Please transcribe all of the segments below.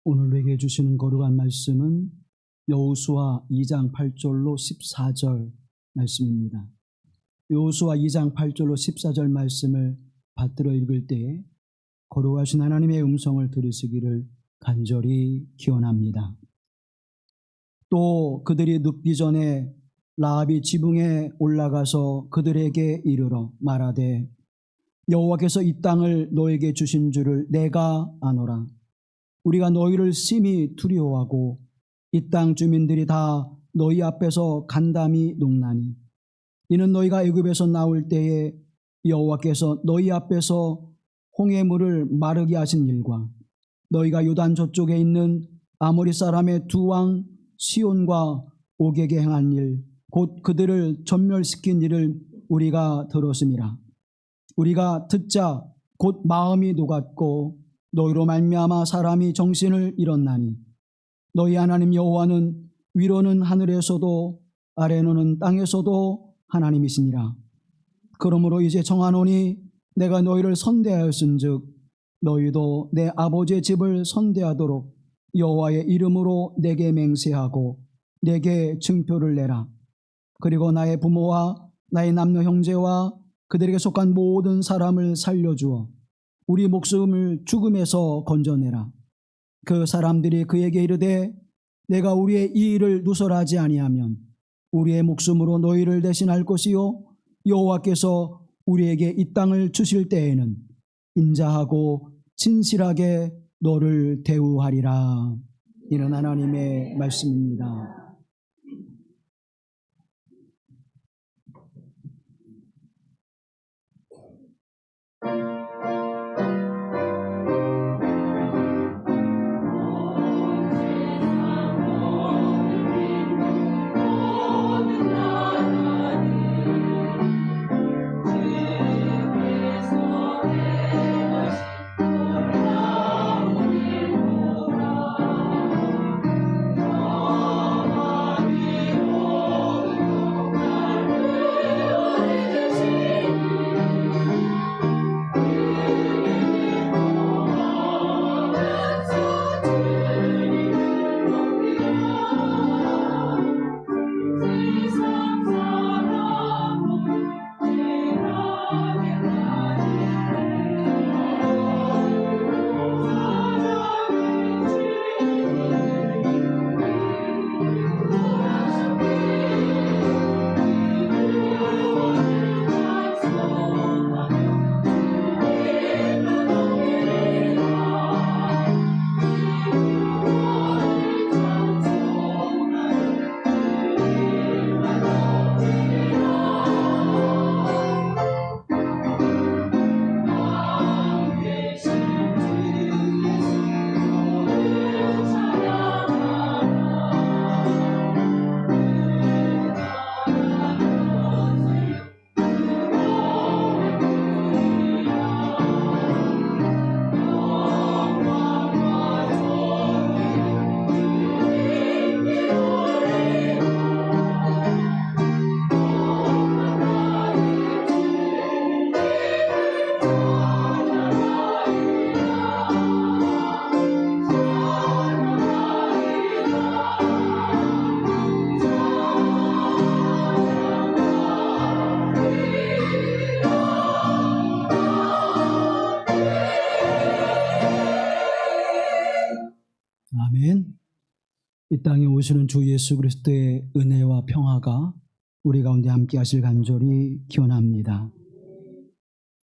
오늘 내게 주시는 거룩한 말씀은 여호수아 2장 8절로 14절 말씀입니다. 여호수아 2장 8절로 14절 말씀을 받들어 읽을 때에 거룩하신 하나님의 음성을 들으시기를 간절히 기원합니다. 또 그들이 눕기 전에 라합이 지붕에 올라가서 그들에게 이르러 말하되 여호와께서 이 땅을 너에게 주신 줄을 내가 아노라. 우리가 너희를 심히 두려워하고 이 땅 주민들이 다 너희 앞에서 간담이 녹나니 이는 너희가 애굽에서 나올 때에 여호와께서 너희 앞에서 홍해물을 마르게 하신 일과 너희가 요단 저쪽에 있는 아모리 사람의 두 왕 시온과 옥에게 행한 일 곧 그들을 전멸시킨 일을 우리가 들었음이라. 우리가 듣자 곧 마음이 녹았고 너희로 말미암아 사람이 정신을 잃었나니 너희 하나님 여호와는 위로는 하늘에서도 아래로는 땅에서도 하나님이시니라. 그러므로 이제 정하노니 내가 너희를 선대하였은즉 너희도 내 아버지의 집을 선대하도록 여호와의 이름으로 내게 맹세하고 내게 증표를 내라. 그리고 나의 부모와 나의 남녀 형제와 그들에게 속한 모든 사람을 살려주어 우리 목숨을 죽음에서 건져내라. 그 사람들이 그에게 이르되 내가 우리의 이 일을 누설하지 아니하면 우리의 목숨으로 너희를 대신할 것이요 여호와께서 우리에게 이 땅을 주실 때에는 인자하고 진실하게 너를 대우하리라. 이는 하나님의 말씀입니다. 아멘. 이 땅에 오시는 주 예수 그리스도의 은혜와 평화가 우리 가운데 함께 하실 간절히 기원합니다.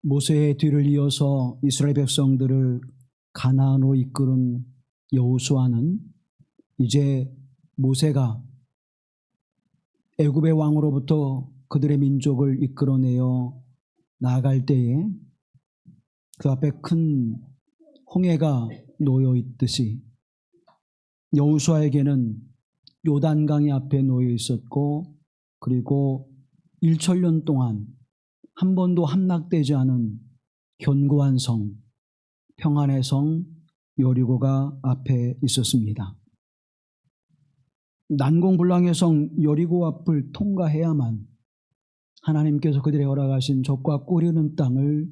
모세의 뒤를 이어서 이스라엘 백성들을 가나안으로 이끄는 여호수아는 이제 모세가 애굽의 왕으로부터 그들의 민족을 이끌어내어 나아갈 때에 그 앞에 큰 홍해가 놓여 있듯이 여호수아에게는 요단강이 앞에 놓여 있었고 그리고 1천년 동안 한 번도 함락되지 않은 견고한 성, 평안의 성 여리고가 앞에 있었습니다. 난공불락의 성 여리고 앞을 통과해야만 하나님께서 그들의 허락하신 젖과 꿀이 흐르는 땅을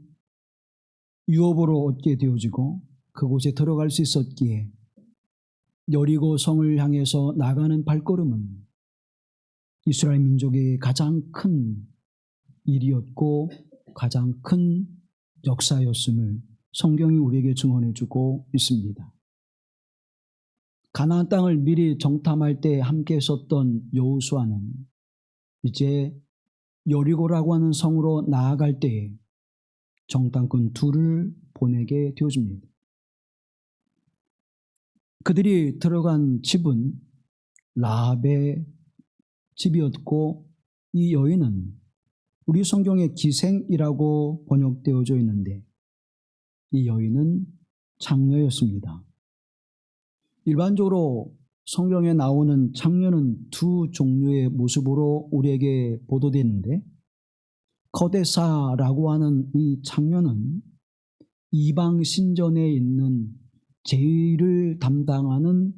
유업으로 얻게 되어지고 그곳에 들어갈 수 있었기에 여리고 성을 향해서 나가는 발걸음은 이스라엘 민족의 가장 큰 일이었고 가장 큰 역사였음을 성경이 우리에게 증언해 주고 있습니다. 가나안 땅을 미리 정탐할 때 함께 썼던 여호수아는 이제 여리고라고 하는 성으로 나아갈 때에 정탐꾼 둘을 보내게 되어집니다. 그들이 들어간 집은 라합의 집이었고 이 여인은 우리 성경에 기생이라고 번역되어져 있는데 이 여인은 창녀였습니다. 일반적으로 성경에 나오는 창녀는 두 종류의 모습으로 우리에게 보도되는데 거데사라고 하는 이 창녀는 이방 신전에 있는 제의를 담당하는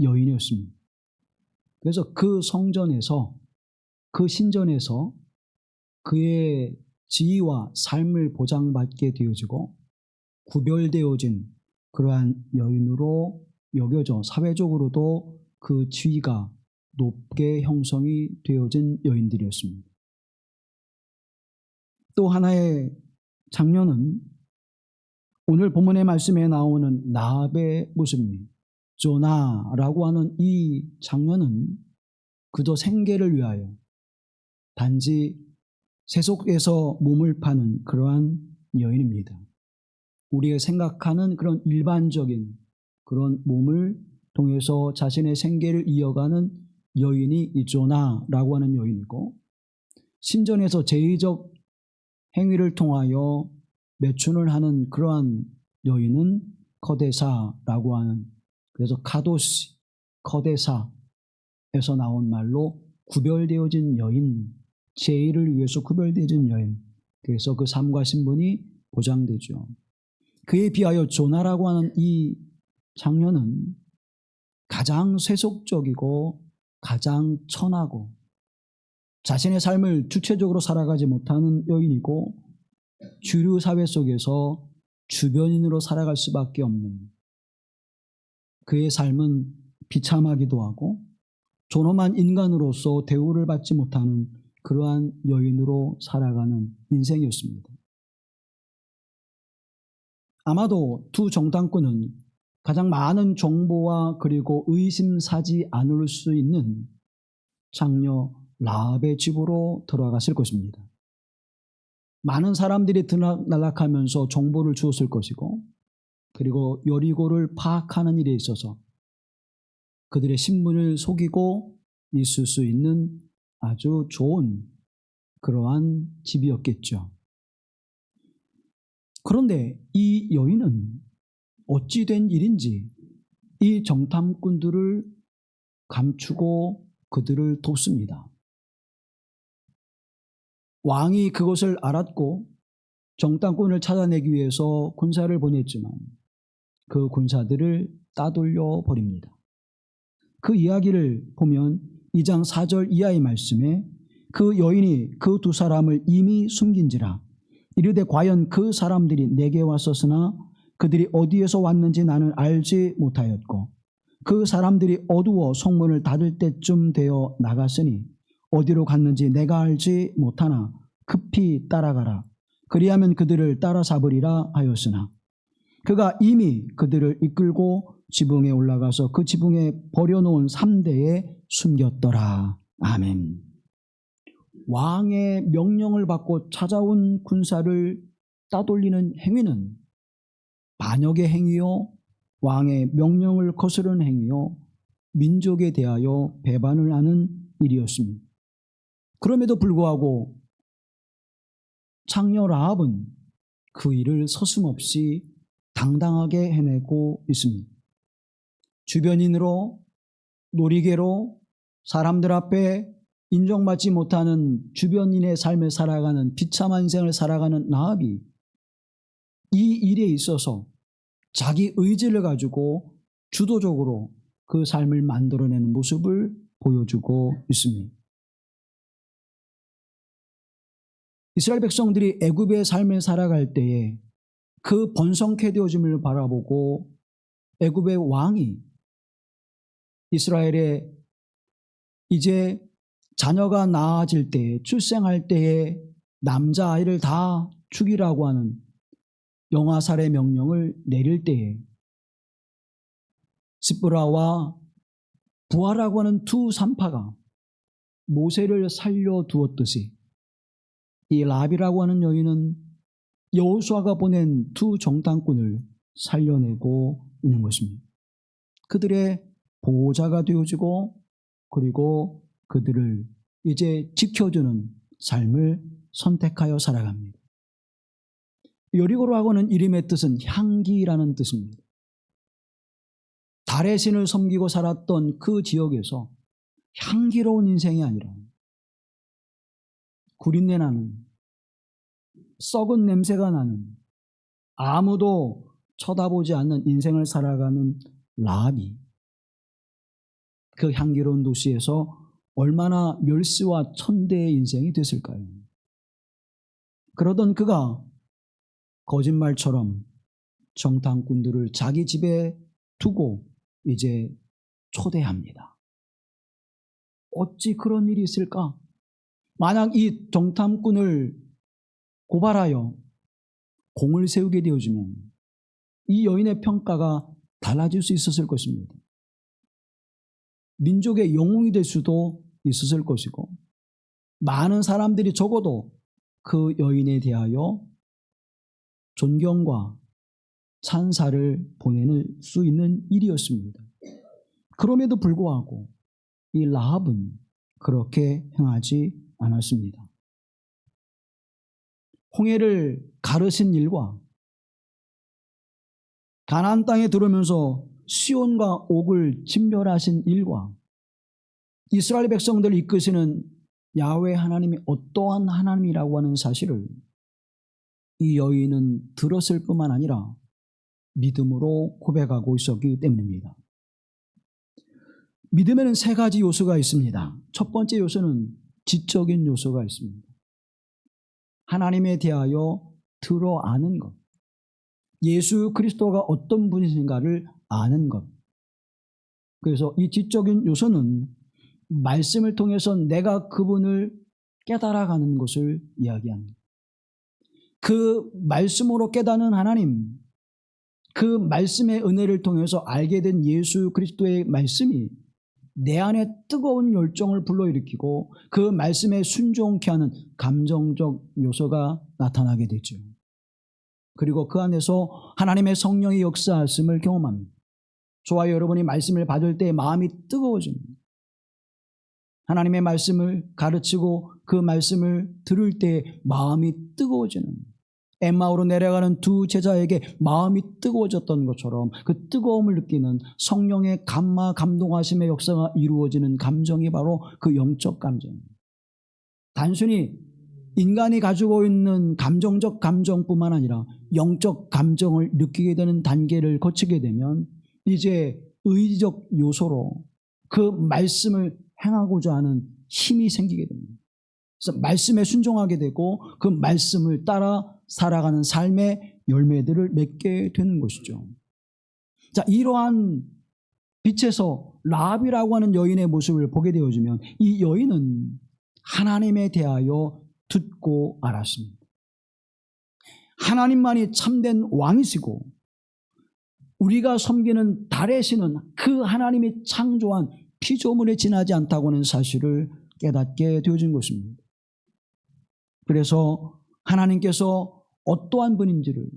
여인이었습니다. 그래서 그 성전에서 그 신전에서 그의 지위와 삶을 보장받게 되어지고 구별되어진 그러한 여인으로 여겨져 사회적으로도 그 지위가 높게 형성이 되어진 여인들이었습니다. 또 하나의 장면은 오늘 본문의 말씀에 나오는 라합의 모습입니다. 조나라고 하는 이 장면은 그저 생계를 위하여 단지 세속에서 몸을 파는 그러한 여인입니다. 우리가 생각하는 그런 일반적인 그런 몸을 통해서 자신의 생계를 이어가는 여인이 이 조나라고 하는 여인이고 신전에서 제의적 행위를 통하여 매춘을 하는 그러한 여인은 커데사라고 하는 그래서 카도시, 커데사에서 나온 말로 구별되어진 여인, 제의를 위해서 구별되어진 여인. 그래서 그 삶과 신분이 보장되죠. 그에 비하여 조나라고 하는 이 장녀는 가장 세속적이고 가장 천하고 자신의 삶을 주체적으로 살아가지 못하는 여인이고 주류 사회 속에서 주변인으로 살아갈 수밖에 없는 그의 삶은 비참하기도 하고 존엄한 인간으로서 대우를 받지 못하는 그러한 여인으로 살아가는 인생이었습니다. 아마도 두 정탐꾼은 가장 많은 정보와 그리고 의심사지 않을 수 있는 장녀 라합의 집으로 들어갔을 것입니다. 많은 사람들이 들락날락하면서 정보를 주었을 것이고 그리고 여리고를 파악하는 일에 있어서 그들의 신분을 속이고 있을 수 있는 아주 좋은 그러한 집이었겠죠. 그런데 이 여인은 어찌 된 일인지 이 정탐꾼들을 감추고 그들을 돕습니다. 왕이 그것을 알았고 정탐꾼을 찾아내기 위해서 군사를 보냈지만 그 군사들을 따돌려 버립니다. 그 이야기를 보면 2장 4절 이하의 말씀에 그 여인이 그 두 사람을 이미 숨긴지라 이르되 과연 그 사람들이 내게 왔었으나 그들이 어디에서 왔는지 나는 알지 못하였고 그 사람들이 어두워 성문을 닫을 때쯤 되어 나갔으니 어디로 갔는지 내가 알지 못하나 급히 따라가라. 그리하면 그들을 따라 잡으리라 하였으나 그가 이미 그들을 이끌고 지붕에 올라가서 그 지붕에 버려놓은 3대에 숨겼더라. 아멘. 왕의 명령을 받고 찾아온 군사를 따돌리는 행위는 반역의 행위요, 왕의 명령을 거스르는 행위요, 민족에 대하여 배반을 하는 일이었습니다. 그럼에도 불구하고 창녀 라합은 그 일을 서슴없이 당당하게 해내고 있습니다. 주변인으로 놀이개로 사람들 앞에 인정받지 못하는 주변인의 삶을 살아가는 비참한 인생을 살아가는 라합이 이 일에 있어서 자기 의지를 가지고 주도적으로 그 삶을 만들어내는 모습을 보여주고 있습니다. 이스라엘 백성들이 애굽의 삶을 살아갈 때에 그 번성케 되어짐을 바라보고 애굽의 왕이 이스라엘에 이제 자녀가 낳아질 때에, 출생할 때에 남자아이를 다 죽이라고 하는 영아살해 명령을 내릴 때에 스브라와 부하라고 하는 두 산파가 모세를 살려두었듯이 이 라비라고 하는 여인은 여호수아가 보낸 두 정탐꾼을 살려내고 있는 것입니다. 그들의 보호자가 되어지고 그리고 그들을 이제 지켜주는 삶을 선택하여 살아갑니다. 여리고라고 하는 이름의 뜻은 향기라는 뜻입니다. 달의 신을 섬기고 살았던 그 지역에서 향기로운 인생이 아니라 구린내 나는, 썩은 냄새가 나는, 아무도 쳐다보지 않는 인생을 살아가는 라합이 그 향기로운 도시에서 얼마나 멸시와 천대의 인생이 됐을까요? 그러던 그가 거짓말처럼 정탐꾼들을 자기 집에 두고 이제 초대합니다. 어찌 그런 일이 있을까? 만약 이 정탐꾼을 고발하여 공을 세우게 되어지면 이 여인의 평가가 달라질 수 있었을 것입니다. 민족의 영웅이 될 수도 있었을 것이고 많은 사람들이 적어도 그 여인에 대하여 존경과 찬사를 보내는 수 있는 일이었습니다. 그럼에도 불구하고 이 라합은 그렇게 행하지 않았습니다. 홍해를 가르신 일과 가나안 땅에 들어오면서 시온과 옥을 진멸하신 일과 이스라엘 백성들을 이끄시는 야훼 하나님이 어떠한 하나님이라고 하는 사실을 이 여인은 들었을 뿐만 아니라 믿음으로 고백하고 있었기 때문입니다. 믿음에는 세 가지 요소가 있습니다. 첫 번째 요소는 지적인 요소가 있습니다. 하나님에 대하여 들어 아는 것, 예수 그리스도가 어떤 분이신가를 아는 것. 그래서 이 지적인 요소는 말씀을 통해서 내가 그분을 깨달아가는 것을 이야기합니다. 그 말씀으로 깨닫는 하나님, 그 말씀의 은혜를 통해서 알게 된 예수 그리스도의 말씀이 내 안에 뜨거운 열정을 불러일으키고 그 말씀에 순종케 하는 감정적 요소가 나타나게 되죠. 그리고 그 안에서 하나님의 성령의 역사하심을 경험합니다. 저와 여러분이 말씀을 받을 때 마음이 뜨거워집니다. 하나님의 말씀을 가르치고 그 말씀을 들을 때 마음이 뜨거워지는, 엠마오로 내려가는 두 제자에게 마음이 뜨거워졌던 것처럼 그 뜨거움을 느끼는 성령의 감화 감동하심의 역사가 이루어지는 감정이 바로 그 영적 감정입니다. 단순히 인간이 가지고 있는 감정적 감정뿐만 아니라 영적 감정을 느끼게 되는 단계를 거치게 되면 이제 의지적 요소로 그 말씀을 행하고자 하는 힘이 생기게 됩니다. 그래서 말씀에 순종하게 되고 그 말씀을 따라 살아가는 삶의 열매들을 맺게 되는 것이죠. 자, 이러한 빛에서 라합이라고 하는 여인의 모습을 보게 되어지면 이 여인은 하나님에 대하여 듣고 알았습니다. 하나님만이 참된 왕이시고 우리가 섬기는 달의 신은 그 하나님이 창조한 피조물에 지나지 않다고 하는 사실을 깨닫게 되어진 것입니다. 그래서 하나님께서 어떠한 분인지를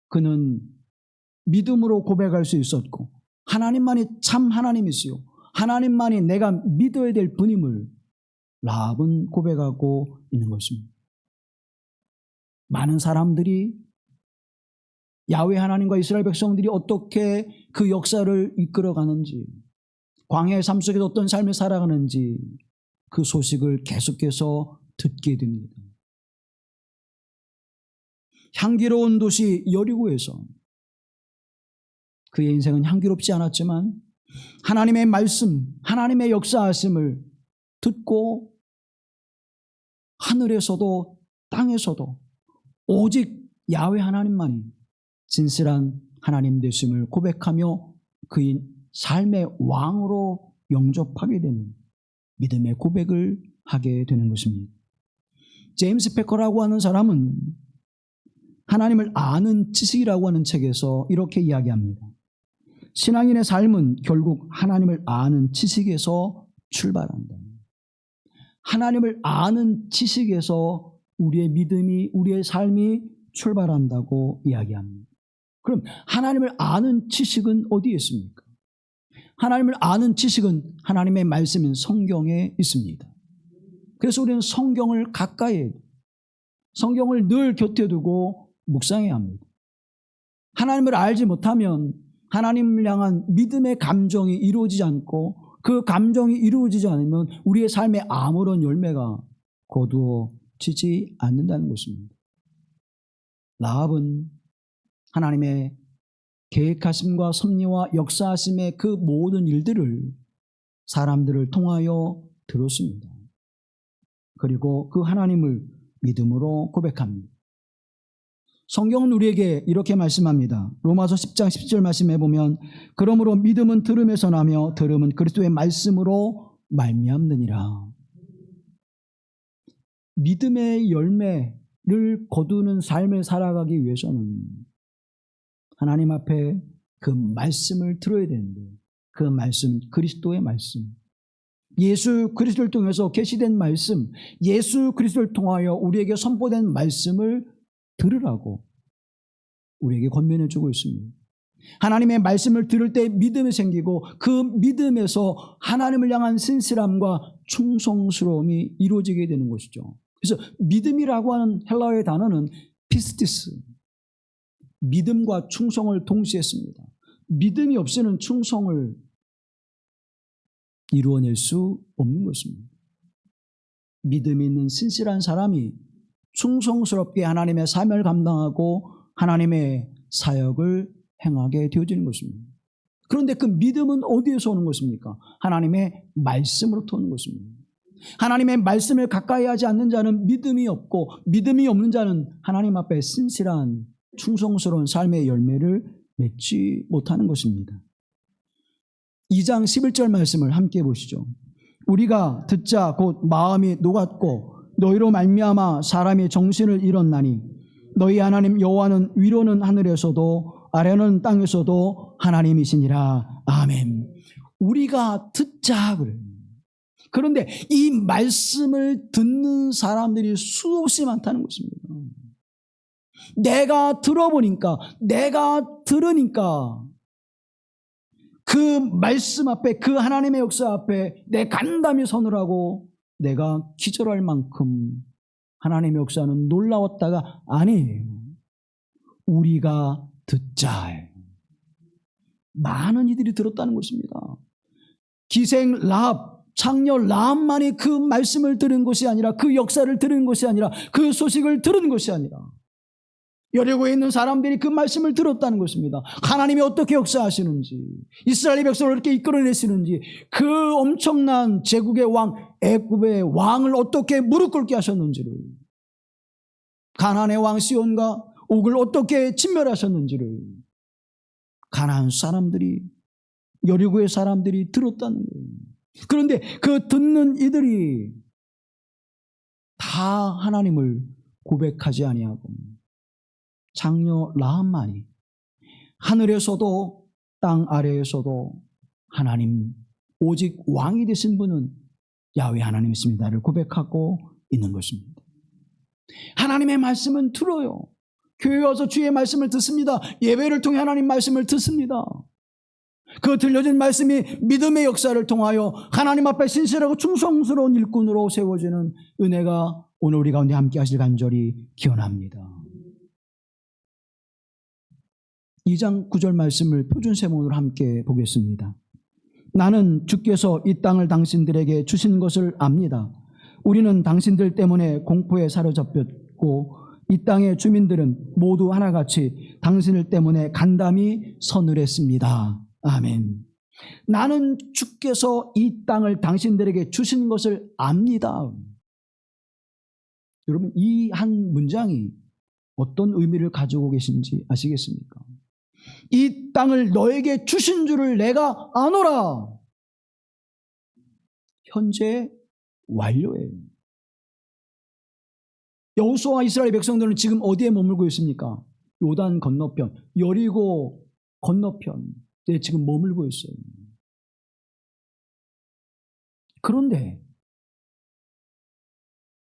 그는 믿음으로 고백할 수 있었고 하나님만이 참 하나님이시요 하나님만이 내가 믿어야 될 분임을 라합은 고백하고 있는 것입니다. 많은 사람들이 야훼 하나님과 이스라엘 백성들이 어떻게 그 역사를 이끌어가는지, 광야의 삶 속에서 어떤 삶을 살아가는지 그 소식을 계속해서 듣게 됩니다. 향기로운 도시 여리고에서 그의 인생은 향기롭지 않았지만 하나님의 말씀, 하나님의 역사하심을 듣고 하늘에서도 땅에서도 오직 야훼 하나님만이 진실한 하나님 되심을 고백하며 그의 삶의 왕으로 영접하게 되는 믿음의 고백을 하게 되는 것입니다. 제임스 패커라고 하는 사람은 하나님을 아는 지식이라고 하는 책에서 이렇게 이야기합니다. 신앙인의 삶은 결국 하나님을 아는 지식에서 출발한다. 하나님을 아는 지식에서 우리의 믿음이, 우리의 삶이 출발한다고 이야기합니다. 그럼 하나님을 아는 지식은 어디에 있습니까? 하나님을 아는 지식은 하나님의 말씀인 성경에 있습니다. 그래서 우리는 성경을 가까이 해야 돼요. 성경을 늘 곁에 두고 묵상해야 합니다. 하나님을 알지 못하면 하나님을 향한 믿음의 감정이 이루어지지 않고 그 감정이 이루어지지 않으면 우리의 삶에 아무런 열매가 거두어지지 않는다는 것입니다. 라합은 하나님의 계획하심과 섭리와 역사하심의 그 모든 일들을 사람들을 통하여 들었습니다. 그리고 그 하나님을 믿음으로 고백합니다. 성경은 우리에게 이렇게 말씀합니다. 로마서 10장 10절 말씀해 보면 그러므로 믿음은 들음에서 나며 들음은 그리스도의 말씀으로 말미암느니라. 믿음의 열매를 거두는 삶을 살아가기 위해서는 하나님 앞에 그 말씀을 들어야 되는데 그 말씀, 그리스도의 말씀, 예수 그리스도를 통해서 계시된 말씀, 예수 그리스도를 통하여 우리에게 선포된 말씀을 들으라고 우리에게 권면해 주고 있습니다. 하나님의 말씀을 들을 때 믿음이 생기고 그 믿음에서 하나님을 향한 신실함과 충성스러움이 이루어지게 되는 것이죠. 그래서 믿음이라고 하는 헬라어의 단어는 피스티스, 믿음과 충성을 동시에 씁니다. 믿음이 없이는 충성을 이루어낼 수 없는 것입니다. 믿음이 있는 신실한 사람이 충성스럽게 하나님의 사명을 감당하고 하나님의 사역을 행하게 되어지는 것입니다. 그런데 그 믿음은 어디에서 오는 것입니까? 하나님의 말씀으로부터 오는 것입니다. 하나님의 말씀을 가까이 하지 않는 자는 믿음이 없고 믿음이 없는 자는 하나님 앞에 신실한 충성스러운 삶의 열매를 맺지 못하는 것입니다. 2장 11절 말씀을 함께 보시죠. 우리가 듣자 곧 마음이 녹았고 너희로 말미암아 사람이 정신을 잃었나니 너희 하나님 여호와는 위로는 하늘에서도 아래는 땅에서도 하나님이시니라. 아멘. 우리가 듣자 그래요. 그런데 이 말씀을 듣는 사람들이 수없이 많다는 것입니다. 내가 들어보니까, 내가 들으니까 그 말씀 앞에, 그 하나님의 역사 앞에 내 간담이 선을 하고 내가 기절할 만큼 하나님의 역사는 놀라웠다가 아니에요. 우리가 듣자. 많은 이들이 들었다는 것입니다. 기생 라합, 창녀 라합만이 그 말씀을 들은 것이 아니라, 그 역사를 들은 것이 아니라, 그 소식을 들은 것이 아니라 여리고에 있는 사람들이 그 말씀을 들었다는 것입니다. 하나님이 어떻게 역사하시는지, 이스라엘 백성을 어떻게 이끌어내시는지, 그 엄청난 제국의 왕, 애굽의 왕을 어떻게 무릎 꿇게 하셨는지를, 가나안의 왕 시온과 옥을 어떻게 진멸하셨는지를 가나안 사람들이, 여리고의 사람들이 들었다는 거예요. 그런데 그 듣는 이들이 다 하나님을 고백하지 아니하고 장녀 라합만이 하늘에서도 땅 아래에서도 하나님 오직 왕이 되신 분은 야훼 하나님이십니다를 고백하고 있는 것입니다. 하나님의 말씀은 들어요. 교회에 와서 주의 말씀을 듣습니다. 예배를 통해 하나님 말씀을 듣습니다. 그 들려진 말씀이 믿음의 역사를 통하여 하나님 앞에 신실하고 충성스러운 일꾼으로 세워지는 은혜가 오늘 우리 가운데 함께 하실 간절히 기원합니다. 2장 9절 말씀을 표준세문으로 함께 보겠습니다. 나는 주께서 이 땅을 당신들에게 주신 것을 압니다. 우리는 당신들 때문에 공포에 사로잡혔고 이 땅의 주민들은 모두 하나같이 당신을 때문에 간담이 서늘했습니다. 아멘. 나는 주께서 이 땅을 당신들에게 주신 것을 압니다. 여러분, 이 한 문장이 어떤 의미를 가지고 계신지 아시겠습니까? 이 땅을 너에게 주신 줄을 내가 아노라. 현재 완료예요. 여호수아와 이스라엘 백성들은 지금 어디에 머물고 있습니까? 요단 건너편, 여리고 건너편에 지금 머물고 있어요. 그런데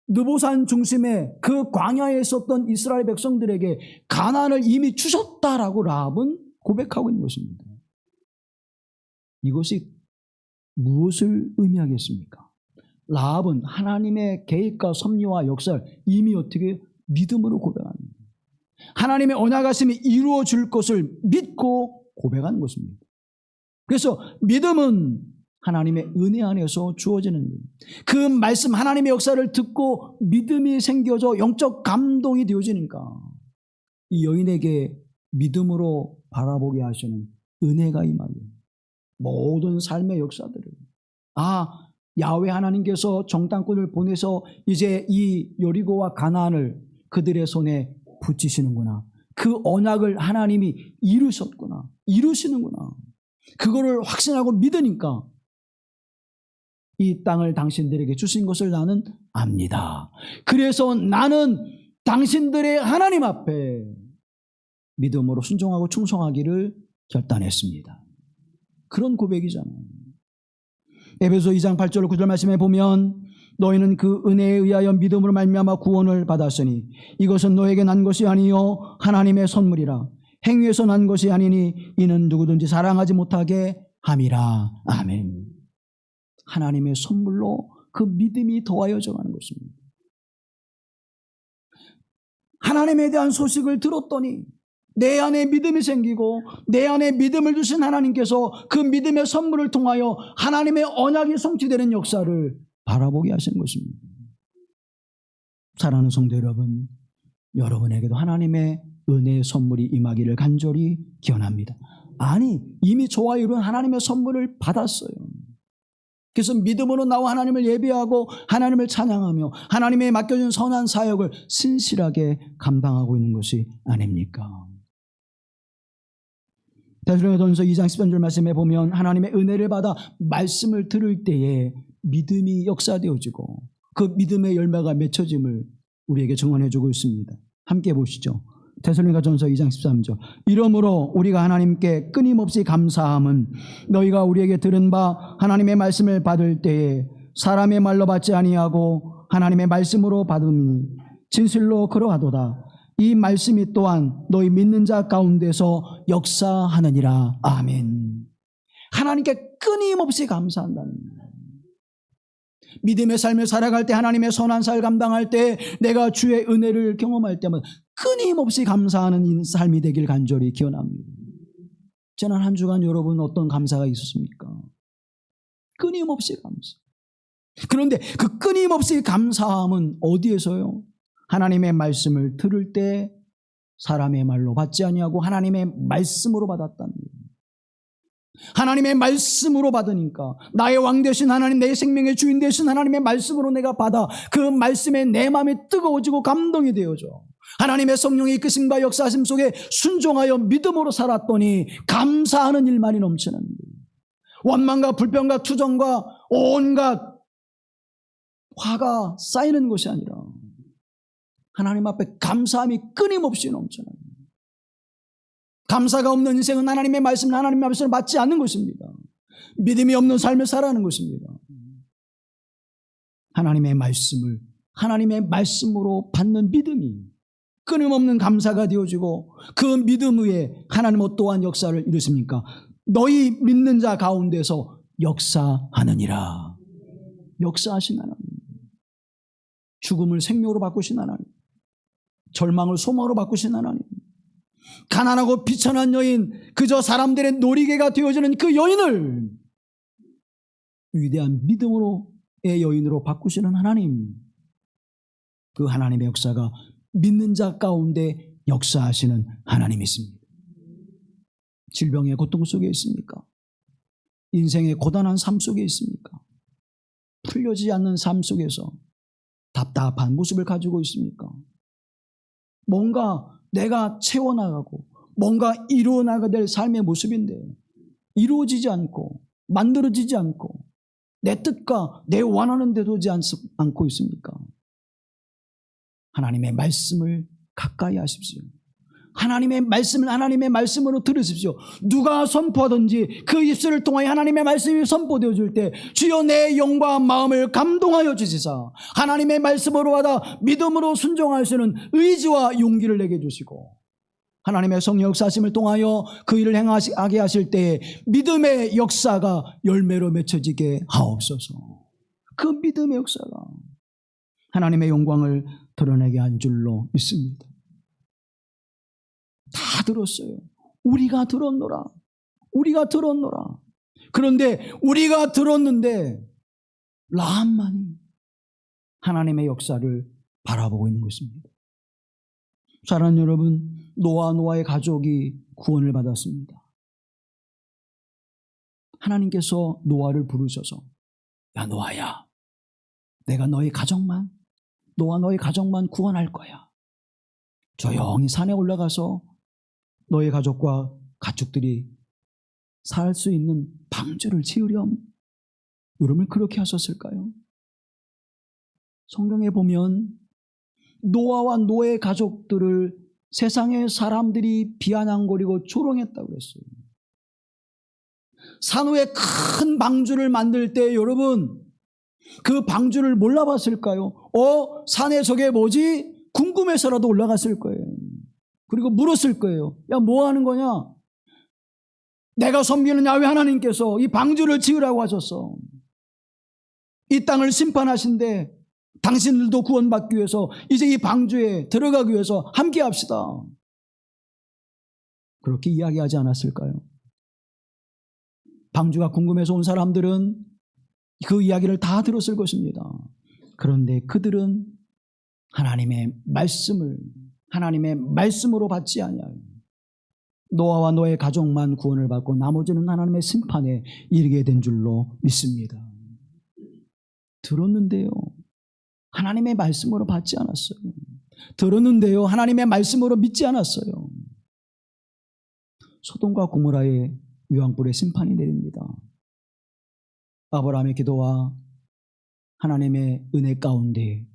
느보산 중심의 그 광야에 있었던 이스라엘 백성들에게 가나안을 이미 주셨다라고 라합은 고백하고 있는 것입니다. 이것이 무엇을 의미하겠습니까? 라합은 하나님의 계획과 섭리와 역사를 이미 어떻게 믿음으로 고백합니다. 하나님의 언약하심이 이루어질 것을 믿고 고백하는 것입니다. 그래서 믿음은 하나님의 은혜 안에서 주어지는 거예요. 그 말씀 하나님의 역사를 듣고 믿음이 생겨져 영적 감동이 되어지니까 이 여인에게 믿음으로 바라보게 하시는 은혜가 임하고 모든 삶의 역사들을 야훼 하나님께서 정탐꾼을 보내서 이제 이 여리고와 가나안을 그들의 손에 붙이시는구나. 그 언약을 하나님이 이루시는구나. 그거를 확신하고 믿으니까 이 땅을 당신들에게 주신 것을 나는 압니다. 그래서 나는 당신들의 하나님 앞에 믿음으로 순종하고 충성하기를 결단했습니다. 그런 고백이잖아요. 에베소 2장 8절 9절 말씀에 보면 너희는 그 은혜에 의하여 믿음으로 말미암아 구원을 받았으니 이것은 너에게 난 것이 아니요 하나님의 선물이라. 행위에서 난 것이 아니니 이는 누구든지 자랑하지 못하게 함이라. 아멘. 하나님의 선물로 그 믿음이 더하여져 가는 것입니다. 하나님에 대한 소식을 들었더니 내 안에 믿음이 생기고 내 안에 믿음을 주신 하나님께서 그 믿음의 선물을 통하여 하나님의 언약이 성취되는 역사를 바라보게 하시는 것입니다. 사랑하는 성도 여러분, 여러분에게도 하나님의 은혜의 선물이 임하기를 간절히 기원합니다. 아니, 이미 저와 이룬 하나님의 선물을 받았어요. 그래서 믿음으로 나와 하나님을 예배하고 하나님을 찬양하며 하나님의 맡겨준 선한 사역을 신실하게 감당하고 있는 것이 아닙니까? 데살로니가전서 2장 13절 말씀에 보면 하나님의 은혜를 받아 말씀을 들을 때에 믿음이 역사되어지고 그 믿음의 열매가 맺혀짐을 우리에게 증언해주고 있습니다. 함께 보시죠. 데살로니가전서 2장 13절. 이러므로 우리가 하나님께 끊임없이 감사함은 너희가 우리에게 들은 바 하나님의 말씀을 받을 때에 사람의 말로 받지 아니하고 하나님의 말씀으로 받음이니 진실로 그러하도다. 이 말씀이 또한 너희 믿는 자 가운데서 역사하느니라. 아멘. 하나님께 끊임없이 감사한다는 거예요. 믿음의 삶을 살아갈 때 하나님의 선한 사역을 감당할 때 내가 주의 은혜를 경험할 때마다 끊임없이 감사하는 삶이 되길 간절히 기원합니다. 지난 한 주간 여러분 어떤 감사가 있었습니까? 끊임없이 감사. 그런데 그 끊임없이 감사함은 어디에서요? 하나님의 말씀을 들을 때 사람의 말로 받지 아니하고 하나님의 말씀으로 받았다는 거예요. 하나님의 말씀으로 받으니까 나의 왕 되신 하나님, 내 생명의 주인 되신 하나님의 말씀으로 내가 받아 그 말씀에 내 마음이 뜨거워지고 감동이 되어져 하나님의 성령의 이끄심과 역사하심 속에 순종하여 믿음으로 살았더니 감사하는 일만이 넘치는 거예요. 원망과 불평과 투정과 온갖 화가 쌓이는 것이 아니라 하나님 앞에 감사함이 끊임없이 넘쳐나는 거예요. 감사가 없는 인생은 하나님의 말씀을 받지 않는 것입니다. 믿음이 없는 삶을 살아가는 것입니다. 하나님의 말씀을 하나님의 말씀으로 받는 믿음이 끊임없는 감사가 되어지고 그 믿음 위에 하나님은 또한 역사를 이루십니까? 너희 믿는 자 가운데서 역사하느니라. 역사하신 하나님. 죽음을 생명으로 바꾸신 하나님. 절망을 소망으로 바꾸신 하나님. 가난하고 비천한 여인, 그저 사람들의 놀이개가 되어지는 그 여인을 위대한 믿음으로의 여인으로 바꾸시는 하나님. 그 하나님의 역사가 믿는 자 가운데 역사하시는 하나님이십니다. 질병의 고통 속에 있습니까? 인생의 고단한 삶 속에 있습니까? 풀려지지 않는 삶 속에서 답답한 모습을 가지고 있습니까? 뭔가 내가 채워나가고 뭔가 이루어나가야 될 삶의 모습인데 이루어지지 않고 만들어지지 않고 내 뜻과 내 원하는 대로 되지 않고 있습니까? 하나님의 말씀을 가까이 하십시오. 하나님의 말씀을 하나님의 말씀으로 들으십시오. 누가 선포하든지 그 입술을 통하여 하나님의 말씀이 선포되어질 때 주여 내 영과 마음을 감동하여 주시사 하나님의 말씀으로 받아 믿음으로 순종할 수 있는 의지와 용기를 내게 주시고 하나님의 성령 역사하심을 통하여 그 일을 행하게 하실 때 믿음의 역사가 열매로 맺혀지게 하옵소서. 그 믿음의 역사가 하나님의 영광을 드러내게 한 줄로 믿습니다. 다 들었어요. 우리가 들었노라. 우리가 들었노라. 그런데 우리가 들었는데 라합만이 하나님의 역사를 바라보고 있는 것입니다. 사랑하는 여러분, 노아의 가족이 구원을 받았습니다. 하나님께서 노아를 부르셔서 야 노아야, 내가 너의 가족만 구원할 거야. 조용히 산에 올라가서 너의 가족과 가축들이 살 수 있는 방주를 지으렴. 여러분 그렇게 하셨을까요? 성경에 보면 노아와 노아의 가족들을 세상의 사람들이 비아냥거리고 조롱했다고 그랬어요. 산후에 큰 방주를 만들 때 여러분 그 방주를 몰라봤을까요? 산에 저게 뭐지? 궁금해서라도 올라갔을 거예요. 그리고 물었을 거예요. 야, 뭐 하는 거냐? 내가 섬기는 야훼 하나님께서 이 방주를 지으라고 하셨어. 이 땅을 심판하신데 당신들도 구원받기 위해서 이제 이 방주에 들어가기 위해서 함께 합시다. 그렇게 이야기하지 않았을까요? 방주가 궁금해서 온 사람들은 그 이야기를 다 들었을 것입니다. 그런데 그들은 하나님의 말씀으로 받지 아니하여 노아와 노아의 가족만 구원을 받고 나머지는 하나님의 심판에 이르게 된 줄로 믿습니다. 들었는데요, 하나님의 말씀으로 받지 않았어요. 들었는데요, 하나님의 말씀으로 믿지 않았어요. 소돔과 고모라의 유황불의 심판이 내립니다. 아브라함의 기도와 하나님의 은혜 가운데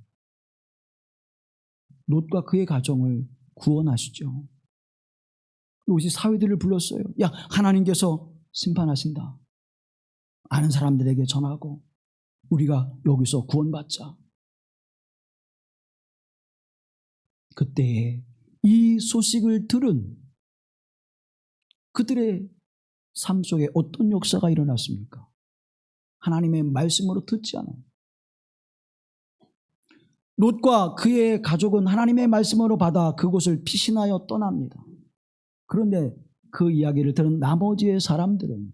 롯과 그의 가정을 구원하시죠. 롯이 사위들을 불렀어요. 야, 하나님께서 심판하신다. 아는 사람들에게 전하고 우리가 여기서 구원받자. 그때에 이 소식을 들은 그들의 삶 속에 어떤 역사가 일어났습니까? 하나님의 말씀으로 듣지 않아요. 롯과 그의 가족은 하나님의 말씀으로 받아 그곳을 피신하여 떠납니다. 그런데 그 이야기를 들은 나머지의 사람들은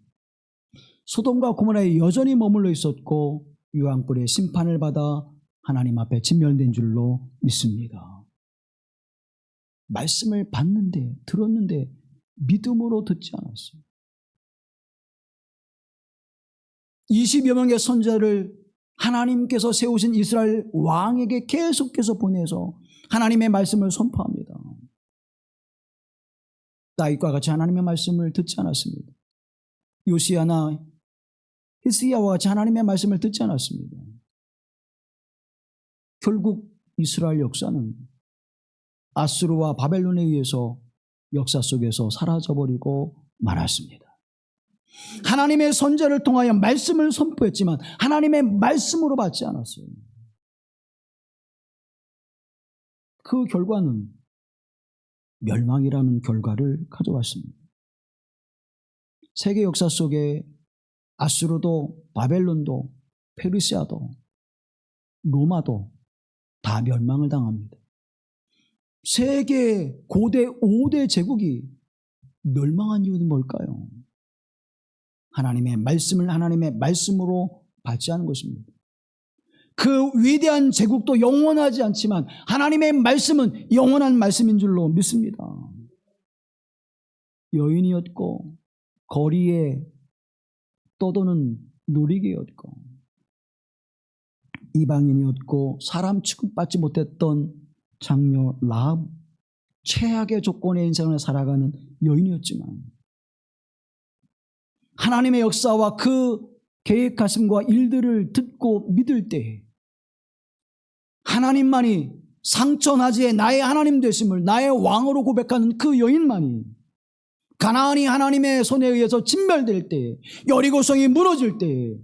소돔과 고모라에 여전히 머물러 있었고 유황불의 심판을 받아 하나님 앞에 진멸된 줄로 믿습니다. 말씀을 받는데 들었는데 믿음으로 듣지 않았어요. 20여 명의 선지자를 하나님께서 세우신 이스라엘 왕에게 계속해서 보내서 하나님의 말씀을 선포합니다. 다윗과 같이 하나님의 말씀을 듣지 않았습니다. 요시야나 히스기야와 같이 하나님의 말씀을 듣지 않았습니다. 결국 이스라엘 역사는 아수르와 바벨론에 의해서 역사 속에서 사라져버리고 말았습니다. 하나님의 선지자를 통하여 말씀을 선포했지만 하나님의 말씀으로 받지 않았어요. 그 결과는 멸망이라는 결과를 가져왔습니다. 세계 역사 속에 아수르도 바벨론도 페르시아도 로마도 다 멸망을 당합니다. 세계 고대 5대 제국이 멸망한 이유는 뭘까요? 하나님의 말씀을 하나님의 말씀으로 받지 않은 것입니다. 그 위대한 제국도 영원하지 않지만 하나님의 말씀은 영원한 말씀인 줄로 믿습니다. 여인이었고 거리에 떠도는 놀이개였고 이방인이었고 사람 취급받지 못했던 장녀 라합, 최악의 조건의 인생을 살아가는 여인이었지만 하나님의 역사와 그 계획하심과 일들을 듣고 믿을 때 하나님만이 상처나지의 나의 하나님 되심을 나의 왕으로 고백하는 그 여인만이 가나안이 하나님의 손에 의해서 진멸될 때, 여리고성이 무너질 때,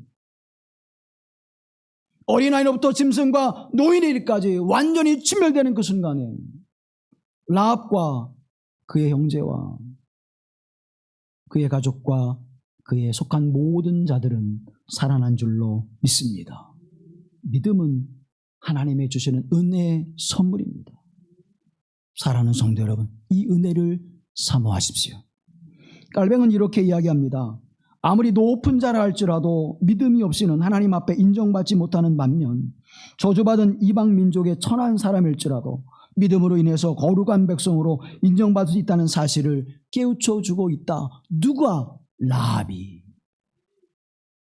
어린아이로부터 짐승과 노인에게까지 완전히 진멸되는 그 순간에 라합과 그의 형제와 그의 가족과 그에 속한 모든 자들은 살아난 줄로 믿습니다. 믿음은 하나님의 주시는 은혜의 선물입니다. 사랑하는 성도 여러분, 이 은혜를 사모하십시오. 깔뱅은 이렇게 이야기합니다. 아무리 높은 자라 할지라도 믿음이 없이는 하나님 앞에 인정받지 못하는 반면 저주받은 이방 민족의 천한 사람일지라도 믿음으로 인해서 거룩한 백성으로 인정받을 수 있다는 사실을 깨우쳐주고 있다. 누가? 라합이.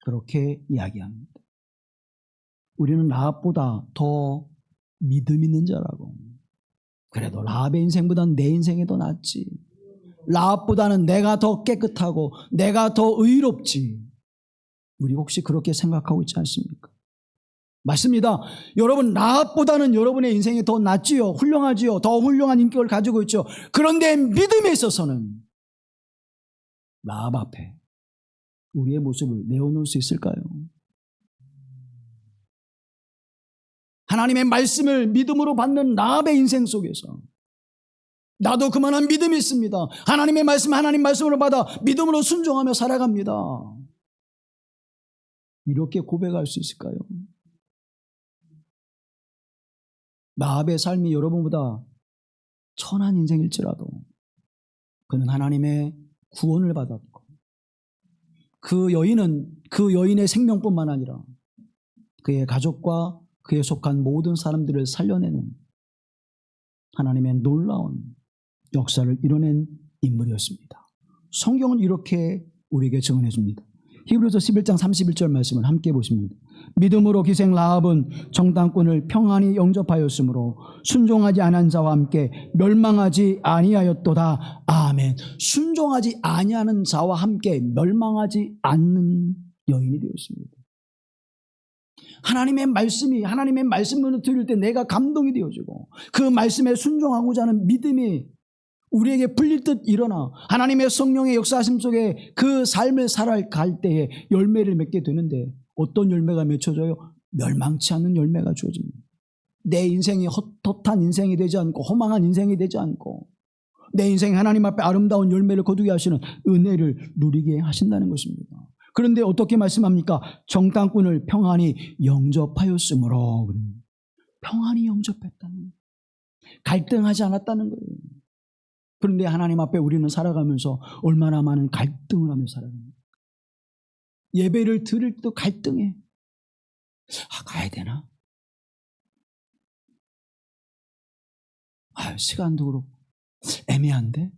그렇게 이야기합니다. 우리는 라합보다 더 믿음 있는 자라고. 그래도 라합의 인생보다는 내 인생이 더 낫지. 라합보다는 내가 더 깨끗하고 내가 더 의롭지. 우리 혹시 그렇게 생각하고 있지 않습니까? 맞습니다. 여러분, 라합보다는 여러분의 인생이 더 낫지요. 훌륭하지요. 더 훌륭한 인격을 가지고 있죠. 그런데 믿음에 있어서는 라합 앞에 우리의 모습을 내어놓을 수 있을까요? 하나님의 말씀을 믿음으로 받는 라합의 인생 속에서 나도 그만한 믿음이 있습니다. 하나님의 말씀, 하나님 말씀으로 받아 믿음으로 순종하며 살아갑니다. 이렇게 고백할 수 있을까요? 라합의 삶이 여러분보다 천한 인생일지라도 그는 하나님의 구원을 받았고 그 여인은 그 여인의 생명뿐만 아니라 그의 가족과 그에 속한 모든 사람들을 살려내는 하나님의 놀라운 역사를 이뤄낸 인물이었습니다. 성경은 이렇게 우리에게 증언해 줍니다. 히브리서 11장 31절 말씀을 함께 보십니다. 믿음으로 기생 라합은 정탐꾼을 평안히 영접하였으므로 순종하지 않은 자와 함께 멸망하지 아니하였도다. 아멘. 순종하지 아니하는 자와 함께 멸망하지 않는 여인이 되었습니다. 하나님의 말씀을 들을 때 내가 감동이 되어지고 그 말씀에 순종하고자 하는 믿음이 우리에게 불릴 듯 일어나 하나님의 성령의 역사하심 속에 그 삶을 살아갈 때에 열매를 맺게 되는데 어떤 열매가 맺혀져요? 멸망치 않는 열매가 주어집니다. 내 인생이 헛헛한 인생이 되지 않고 허망한 인생이 되지 않고 내 인생이 하나님 앞에 아름다운 열매를 거두게 하시는 은혜를 누리게 하신다는 것입니다. 그런데 어떻게 말씀합니까? 정탐꾼을 평안히 영접하였으므로. 평안히 영접했다는 거예요. 갈등하지 않았다는 거예요. 그런데 하나님 앞에 우리는 살아가면서 얼마나 많은 갈등을 하며 살아갑니다. 예배를 드릴 때도 갈등해. 가야 되나? 시간도 그렇고 애매한데?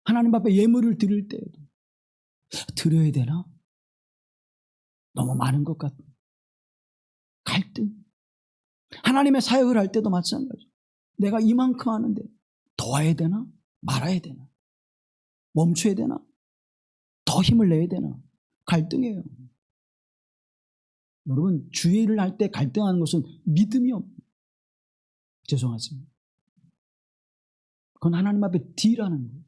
하나님 앞에 예물을 드릴 때에도 드려야 되나? 너무 많은 것 같아. 갈등. 하나님의 사역을 할 때도 마찬가지죠. 내가 이만큼 하는데 더 해야 되나? 말아야 되나? 멈춰야 되나? 더 힘을 내야 되나? 갈등이에요. 여러분, 주의 일을 할 때 갈등하는 것은 믿음이 없는, 죄송하지만 그건 하나님 앞에 딜하는 거예요.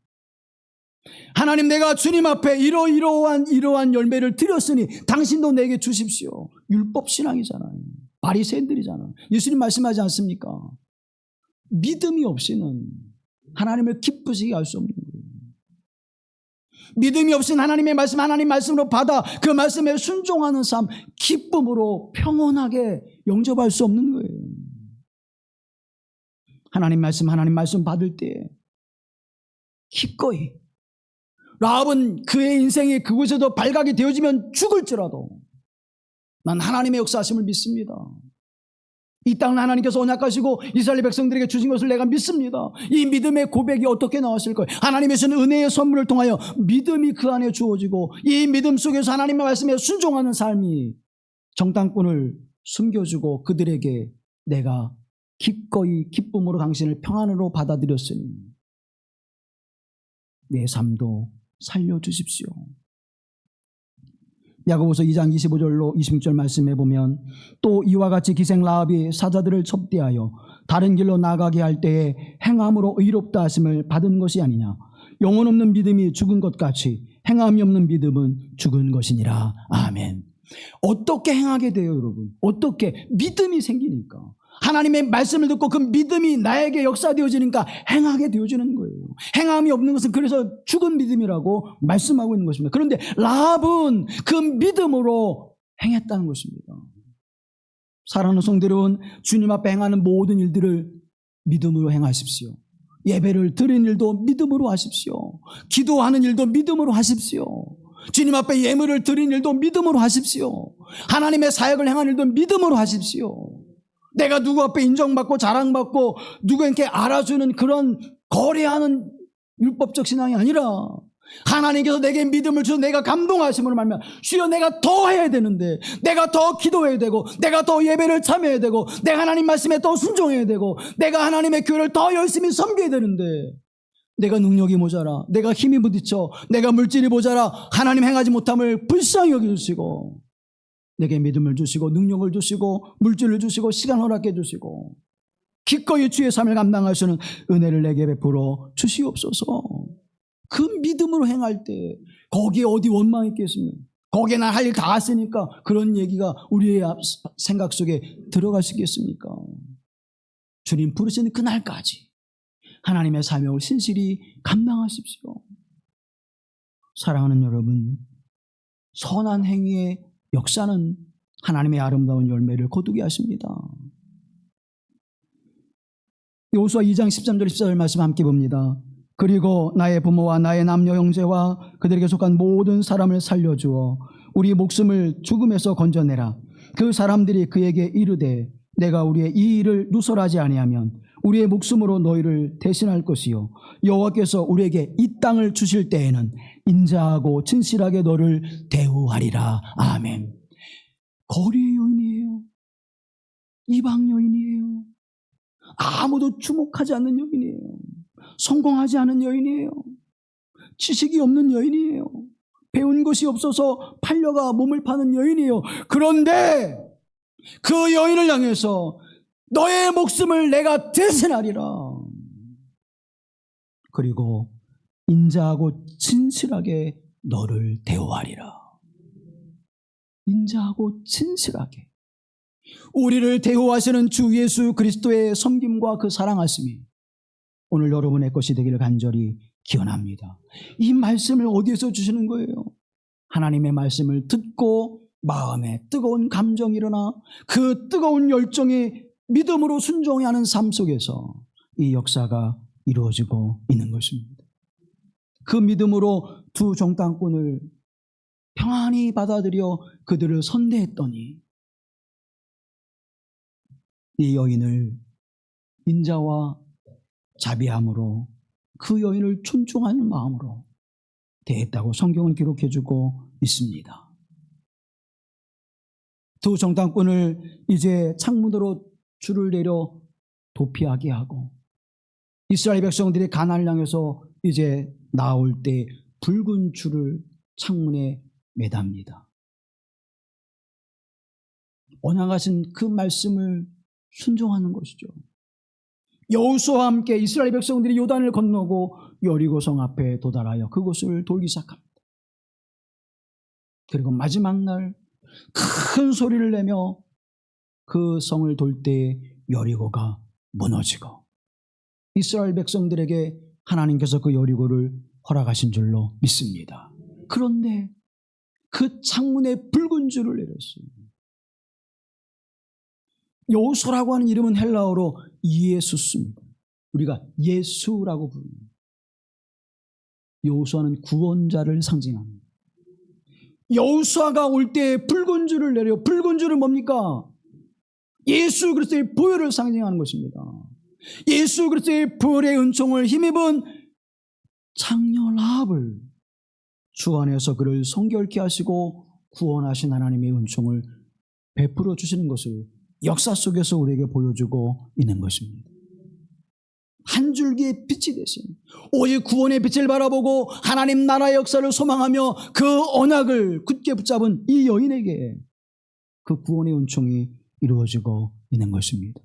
하나님, 내가 주님 앞에 이러한 열매를 드렸으니 당신도 내게 주십시오. 율법신앙이잖아요. 바리새인들이잖아요. 예수님 말씀하지 않습니까? 믿음이 없이는 하나님을 기쁘시게 할 수 없는 거예요. 믿음이 없이는 하나님의 말씀, 하나님 말씀으로 받아 그 말씀에 순종하는 삶, 기쁨으로 평온하게 영접할 수 없는 거예요. 하나님 말씀 받을 때 기꺼이, 라합은 그의 인생이 그곳에도 발각이 되어지면 죽을지라도 난 하나님의 역사하심을 믿습니다. 이 땅을 하나님께서 언약하시고 이스라엘 백성들에게 주신 것을 내가 믿습니다. 이 믿음의 고백이 어떻게 나왔을까요? 하나님의 주는 은혜의 선물을 통하여 믿음이 그 안에 주어지고 이 믿음 속에서 하나님의 말씀에 순종하는 삶이 정탐꾼을 숨겨주고 그들에게 내가 기꺼이 기쁨으로 당신을 평안으로 받아들였으니 내 삶도 살려주십시오. 야고보서 2장 25절로 26절 말씀해 보면 또 이와 같이 기생 라합이 사자들을 첩대하여 다른 길로 나가게 할 때에 행함으로 의롭다 하심을 받은 것이 아니냐. 영혼 없는 믿음이 죽은 것 같이 행함이 없는 믿음은 죽은 것이니라. 아멘. 어떻게 행하게 돼요, 여러분? 어떻게? 믿음이 생기니까. 하나님의 말씀을 듣고 그 믿음이 나에게 역사되어지니까 행하게 되어지는 거예요. 행함이 없는 것은 그래서 죽은 믿음이라고 말씀하고 있는 것입니다. 그런데 라합은 그 믿음으로 행했다는 것입니다. 사랑하는 성도 여러분, 주님 앞에 행하는 모든 일들을 믿음으로 행하십시오. 예배를 드리는 일도 믿음으로 하십시오. 기도하는 일도 믿음으로 하십시오. 주님 앞에 예물을 드리는 일도 믿음으로 하십시오. 하나님의 사역을 행하는 일도 믿음으로 하십시오. 내가 누구 앞에 인정받고 자랑받고 누구에게 알아주는 그런 거래하는 율법적 신앙이 아니라 하나님께서 내게 믿음을 주셔서 내가 감동하심으로 말미암아 주여 내가 더 해야 되는데, 내가 더 기도해야 되고, 내가 더 예배를 참여해야 되고, 내가 하나님 말씀에 더 순종해야 되고, 내가 하나님의 교회를 더 열심히 섬겨야 되는데 내가 능력이 모자라, 내가 힘이 부딪혀, 내가 물질이 모자라 하나님 행하지 못함을 불쌍히 여겨주시고 내게 믿음을 주시고 능력을 주시고 물질을 주시고 시간 허락해 주시고 기꺼이 주의 삶을 감당할 수 있는 은혜를 내게 베풀어 주시옵소서. 그 믿음으로 행할 때 거기에 어디 원망이 있겠습니까? 거기에 난 할 일 다 했으니까 그런 얘기가 우리의 생각 속에 들어갈 수 있겠습니까? 주님 부르시는 그날까지 하나님의 사명을 신실히 감당하십시오. 사랑하는 여러분, 선한 행위의 역사는 하나님의 아름다운 열매를 거두게 하십니다. 여호수아 2장 13절 14절 말씀 함께 봅니다. 그리고 나의 부모와 나의 남녀 형제와 그들에게 속한 모든 사람을 살려주어 우리 목숨을 죽음에서 건져내라. 그 사람들이 그에게 이르되 내가 우리의 이 일을 누설하지 아니하면 우리의 목숨으로 너희를 대신할 것이요 여호와께서 우리에게 이 땅을 주실 때에는 인자하고 진실하게 너를 대우하리라. 아멘. 거리의 여인이에요. 이방 여인이에요. 아무도 주목하지 않는 여인이에요. 성공하지 않은 여인이에요. 지식이 없는 여인이에요. 배운 것이 없어서 팔려가 몸을 파는 여인이에요. 그런데 그 여인을 향해서 너의 목숨을 내가 대신하리라. 그리고 인자하고 진실하게 너를 대우하리라. 인자하고 진실하게 우리를 대우하시는 주 예수 그리스도의 섬김과 그 사랑하심이 오늘 여러분의 것이 되기를 간절히 기원합니다. 이 말씀을 어디에서 주시는 거예요? 하나님의 말씀을 듣고 마음에 뜨거운 감정이 일어나 그 뜨거운 열정이 믿음으로 순종해야 하는 삶 속에서 이 역사가 이루어지고 있는 것입니다. 그 믿음으로 두 정탐꾼을 평안히 받아들여 그들을 선대했더니 이 여인을 인자와 자비함으로 그 여인을 존중하는 마음으로 대했다고 성경은 기록해주고 있습니다. 두 정탐꾼을 이제 창문으로 줄을 내려 도피하게 하고 이스라엘 백성들이 가나안을 향해서 이제 나올 때 붉은 줄을 창문에 매답니다. 언약하신 그 말씀을 순종하는 것이죠. 여호수아와 함께 이스라엘 백성들이 요단을 건너고 여리고성 앞에 도달하여 그곳을 돌기 시작합니다. 그리고 마지막 날 큰 소리를 내며 그 성을 돌 때 여리고가 무너지고 이스라엘 백성들에게 하나님께서 그 여리고를 허락하신 줄로 믿습니다. 그런데 그 창문에 붉은 줄을 내렸어요. 여호수아라고 하는 이름은 헬라어로 이에수스입니다. 우리가 예수라고 부릅니다. 여호수아는 구원자를 상징합니다. 여호수아가 올 때 붉은 줄을 내려, 붉은 줄은 뭡니까? 예수 그리스도의 보혈을 상징하는 것입니다. 예수 그리스도의 보혈의 은총을 힘입은 창녀 라합을 주 안에서 그를 성결케 하시고 구원하신 하나님의 은총을 베풀어 주시는 것을 역사 속에서 우리에게 보여주고 있는 것입니다. 한 줄기의 빛이 되신, 오직 구원의 빛을 바라보고 하나님 나라의 역사를 소망하며 그 언약을 굳게 붙잡은 이 여인에게 그 구원의 은총이 이루어지고 있는 것입니다.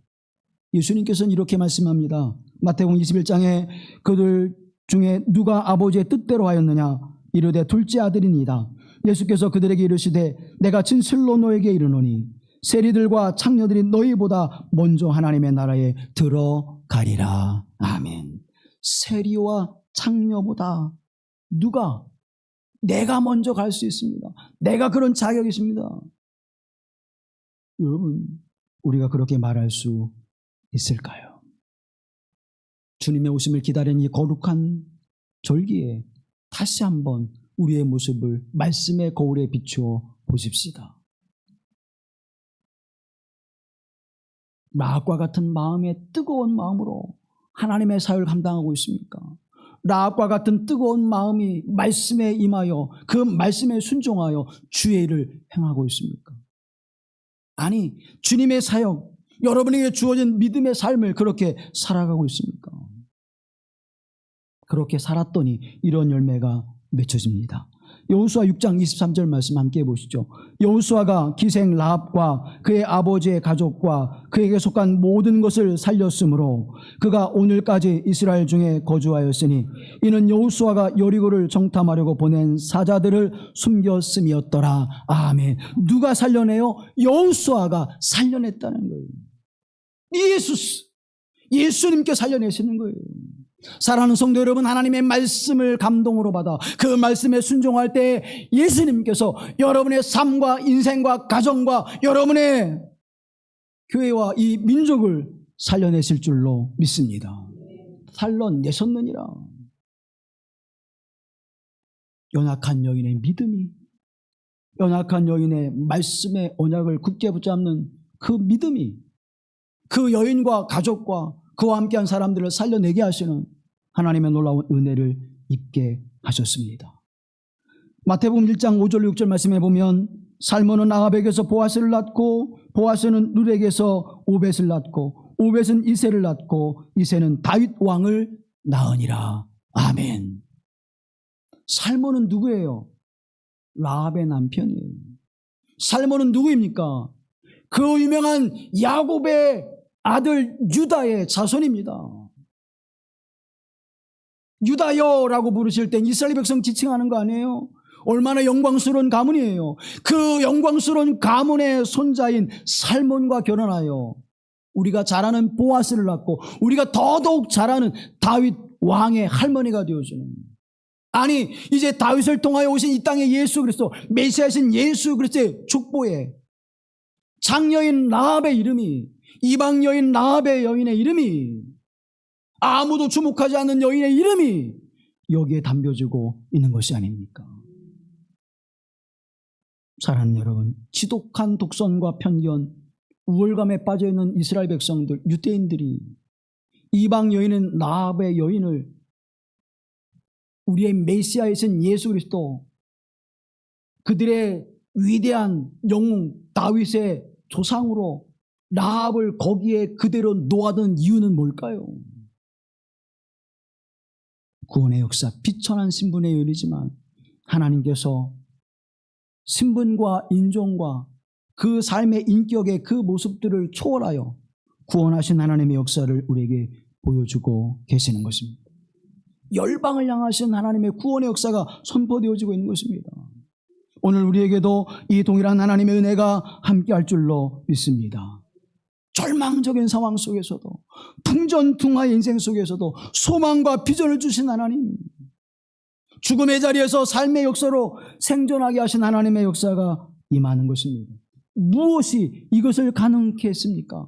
예수님께서는 이렇게 말씀합니다. 마태복음 21장에 그들 중에 누가 아버지의 뜻대로 하였느냐 이르되 둘째 아들이니이다. 예수께서 그들에게 이르시되 내가 진실로 너에게 이르노니 세리들과 창녀들이 너희보다 먼저 하나님의 나라에 들어가리라. 아멘. 세리와 창녀보다 누가? 내가 먼저 갈 수 있습니다. 내가 그런 자격이 있습니다. 여러분, 우리가 그렇게 말할 수 있을까요? 주님의 오심을 기다리는 이 거룩한 절기에 다시 한번 우리의 모습을 말씀의 거울에 비추어 보십시다. 라합과 같은 마음의 뜨거운 마음으로 하나님의 사역을 감당하고 있습니까? 라합과 같은 뜨거운 마음이 말씀에 임하여 그 말씀에 순종하여 주의 일을 행하고 있습니까? 아니, 주님의 사역, 여러분에게 주어진 믿음의 삶을 그렇게 살아가고 있습니까? 그렇게 살았더니 이런 열매가 맺혀집니다. 여호수아 6장 23절 말씀 함께 해보시죠. 여호수아가 기생 라합과 그의 아버지의 가족과 그에게 속한 모든 것을 살렸으므로 그가 오늘까지 이스라엘 중에 거주하였으니 이는 여호수아가 여리고를 정탐하려고 보낸 사자들을 숨겼음이었더라. 아멘. 누가 살려내요? 여호수아가 살려냈다는 거예요. 예수님께 살려내시는 거예요. 사랑하는 성도 여러분, 하나님의 말씀을 감동으로 받아 그 말씀에 순종할 때 예수님께서 여러분의 삶과 인생과 가정과 여러분의 교회와 이 민족을 살려내실 줄로 믿습니다. 살려내셨느니라. 연약한 여인의 믿음이, 연약한 여인의 말씀의 언약을 굳게 붙잡는 그 믿음이 그 여인과 가족과 그와 함께한 사람들을 살려내게 하시는 하나님의 놀라운 은혜를 입게 하셨습니다. 마태복음 1장 5절 6절 말씀에 보면 살몬은 라합에게서 보아스를 낳고 보아스는 룻에게서 오벳을 낳고 오벳은 이새를 낳고 이새는 다윗 왕을 낳으니라. 아멘. 살몬은 누구예요? 라합의 남편이에요. 살몬은 누구입니까? 그 유명한 야곱의 아들 유다의 자손입니다. 유다여라고 부르실 땐 이스라엘 백성 지칭하는 거 아니에요? 얼마나 영광스러운 가문이에요. 그 영광스러운 가문의 손자인 살몬과 결혼하여 우리가 잘 아는 보아스를 낳고 우리가 더더욱 잘 아는 다윗 왕의 할머니가 되어주는, 아니 이제 다윗을 통하여 오신 이 땅의 예수 그리스도, 메시아신 예수 그리스도의 축복에 장녀인 라합의 이름이, 이방 여인 라합의 여인의 이름이, 아무도 주목하지 않는 여인의 이름이 여기에 담겨지고 있는 것이 아닙니까? 사랑하는 여러분, 지독한 독선과 편견, 우월감에 빠져있는 이스라엘 백성들, 유대인들이 이방 여인은 라합의 여인을 우리의 메시아이신 예수 그리스도, 그들의 위대한 영웅 다윗의 조상으로 라합을 거기에 그대로 놓아둔 이유는 뭘까요? 구원의 역사, 비천한 신분의 여인이지만 하나님께서 신분과 인종과 그 삶의 인격의 그 모습들을 초월하여 구원하신 하나님의 역사를 우리에게 보여주고 계시는 것입니다. 열방을 향하신 하나님의 구원의 역사가 선포되어지고 있는 것입니다. 오늘 우리에게도 이 동일한 하나님의 은혜가 함께할 줄로 믿습니다. 절망적인 상황 속에서도, 풍전풍화의 인생 속에서도 소망과 비전을 주신 하나님, 죽음의 자리에서 삶의 역사로 생존하게 하신 하나님의 역사가 임하는 것입니다. 무엇이 이것을 가능케 했습니까?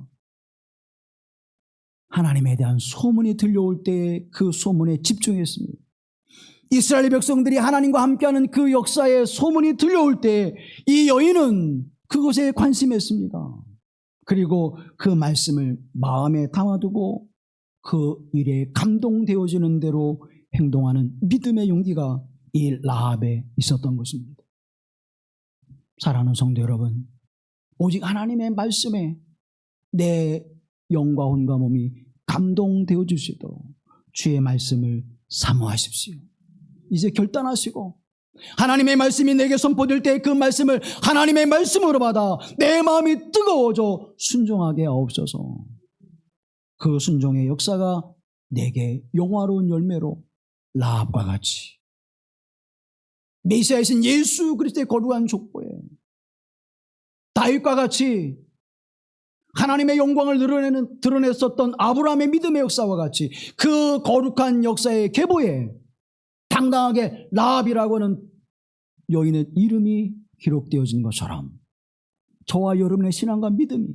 하나님에 대한 소문이 들려올 때 그 소문에 집중했습니다. 이스라엘 백성들이 하나님과 함께하는 그 역사의 소문이 들려올 때 이 여인은 그것에 관심했습니다. 그리고 그 말씀을 마음에 담아두고 그 일에 감동되어지는 대로 행동하는 믿음의 용기가 이 라합에 있었던 것입니다. 사랑하는 성도 여러분, 오직 하나님의 말씀에 내 영과 혼과 몸이 감동되어 주시도록 주의 말씀을 사모하십시오. 이제 결단하시고 하나님의 말씀이 내게 선포될 때 그 말씀을 하나님의 말씀으로 받아 내 마음이 뜨거워져 순종하게 하옵소서. 그 순종의 역사가 내게 영화로운 열매로 라합과 같이 메시아이신 예수 그리스도의 거룩한 족보에 다윗과 같이 하나님의 영광을 드러냈었던 아브라함의 믿음의 역사와 같이 그 거룩한 역사의 계보에 당당하게 라합이라고 하는 여인의 이름이 기록되어진 것처럼 저와 여러분의 신앙과 믿음이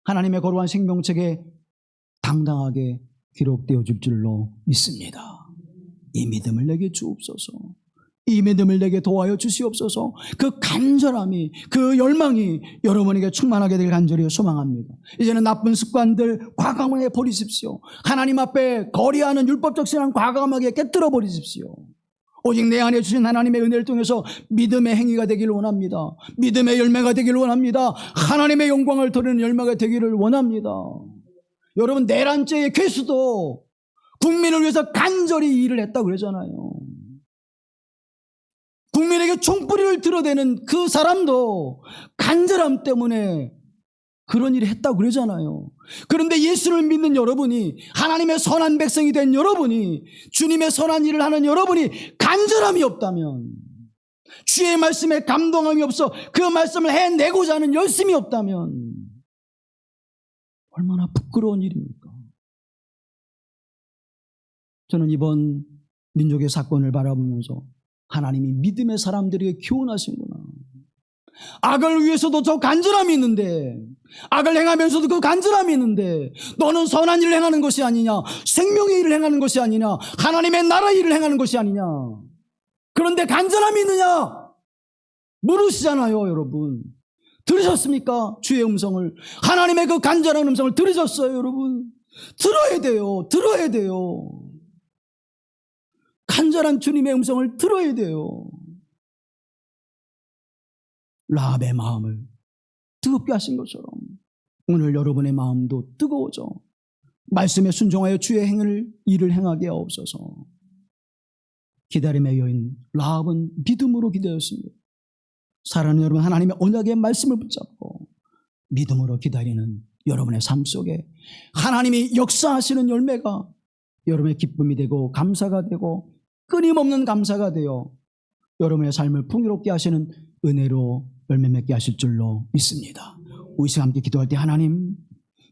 하나님의 거룩한 생명책에 당당하게 기록되어질 줄로 믿습니다. 이 믿음을 내게 주옵소서. 이 믿음을 내게 도와여 주시옵소서. 그 간절함이, 그 열망이 여러분에게 충만하게 되길 간절히 소망합니다. 이제는 나쁜 습관들 과감하게 버리십시오. 하나님 앞에 거리하는 율법적 신앙 과감하게 깨뜨려 버리십시오. 오직 내 안에 주신 하나님의 은혜를 통해서 믿음의 행위가 되기를 원합니다. 믿음의 열매가 되기를 원합니다. 하나님의 영광을 드리는 열매가 되기를 원합니다. 여러분, 내란죄의 괴수도 국민을 위해서 간절히 일을 했다고 그러잖아요. 국민에게 총뿌리를 드러대는 그 사람도 간절함 때문에 그런 일을 했다고 그러잖아요. 그런데 예수를 믿는 여러분이, 하나님의 선한 백성이 된 여러분이, 주님의 선한 일을 하는 여러분이 간절함이 없다면, 주의 말씀에 감동함이 없어 그 말씀을 해내고자 하는 열심이 없다면 얼마나 부끄러운 일입니까? 저는 이번 민족의 사건을 바라보면서 하나님이 믿음의 사람들에게 교훈하시는구나. 악을 위해서도 저 간절함이 있는데, 악을 행하면서도 그 간절함이 있는데, 너는 선한 일을 행하는 것이 아니냐, 생명의 일을 행하는 것이 아니냐, 하나님의 나라의 일을 행하는 것이 아니냐, 그런데 간절함이 있느냐 물으시잖아요. 여러분, 들으셨습니까? 주의 음성을, 하나님의 그 간절한 음성을 들으셨어요? 여러분, 들어야 돼요. 들어야 돼요. 간절한 주님의 음성을 들어야 돼요. 라합의 마음을 뜨겁게 하신 것처럼 오늘 여러분의 마음도 뜨거워져 말씀에 순종하여 주의 일을 행하게 하옵소서. 기다림의 여인 라합은 믿음으로 기다렸습니다. 사랑하는 여러분, 하나님의 언약의 말씀을 붙잡고 믿음으로 기다리는 여러분의 삶 속에 하나님이 역사하시는 열매가 여러분의 기쁨이 되고 감사가 되고 끊임없는 감사가 되어 여러분의 삶을 풍요롭게 하시는 은혜로 열매 맺게 하실 줄로 믿습니다. 우리 시간 함께 기도할 때 하나님,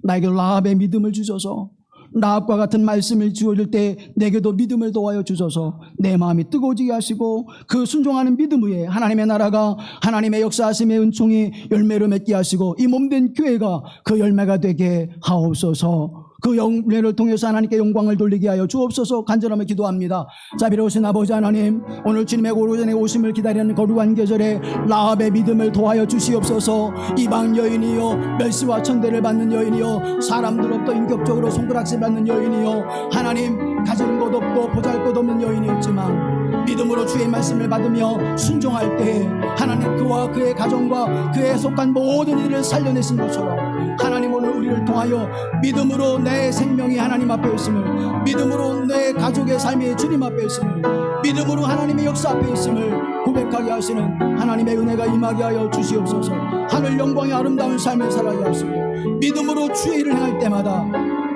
나에게 라합의 믿음을 주셔서 라합과 같은 말씀을 주어질 때 내게도 믿음을 도와여 주셔서 내 마음이 뜨거워지게 하시고 그 순종하는 믿음 위에 하나님의 나라가, 하나님의 역사하심의 은총이 열매를 맺게 하시고 이 몸된 교회가 그 열매가 되게 하옵소서. 그 열매를 통해서 하나님께 영광을 돌리게 하여 주옵소서. 간절하며 기도합니다. 자비로우신 아버지 하나님, 오늘 주님의 오전에 오심을 기다리는 거룩한 계절에 라합의 믿음을 도와여 주시옵소서. 이방 여인이요, 멸시와 천대를 받는 여인이요, 사람들로부터 인격적으로 손가락질 받는 여인이요, 하나님 가지는 것 없고 보잘것 없는 여인이었지만 믿음으로 주의 말씀을 받으며 순종할 때 하나님 그와 그의 가정과 그에 속한 모든 일을 살려내신 것처럼 하나님 오늘 우리를 통하여 믿음으로 내 생명이 하나님 앞에 있음을, 믿음으로 내 가족의 삶이 주님 앞에 있음을, 믿음으로 하나님의 역사 앞에 있음을 고백하게 하시는 하나님의 은혜가 임하게 하여 주시옵소서. 하늘 영광의 아름다운 삶을 살아게 하시고 믿음으로 주의 일을 행할 때마다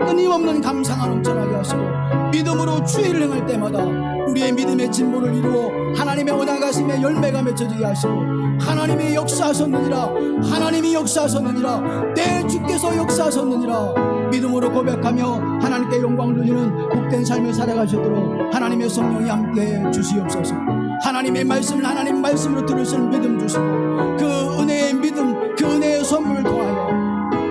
끊임없는 감사가 넘쳐나게 하시고 믿음으로 주의 일을 행할 때마다 우리의 믿음의 진보를 이루어 하나님의 언약하심의 열매가 맺혀지게 하시고 하나님이 역사하셨느니라, 하나님이 역사하셨느니라, 내 주께서 역사하셨느니라 믿음으로 고백하며 하나님께 영광을 돌리는 복된 삶을 살아가시도록 하나님의 성령이 함께 주시옵소서. 하나님의 말씀을 하나님 말씀으로 들으시는 믿음 주시고 그 은혜의 믿음, 그 은혜의 선물을 통하여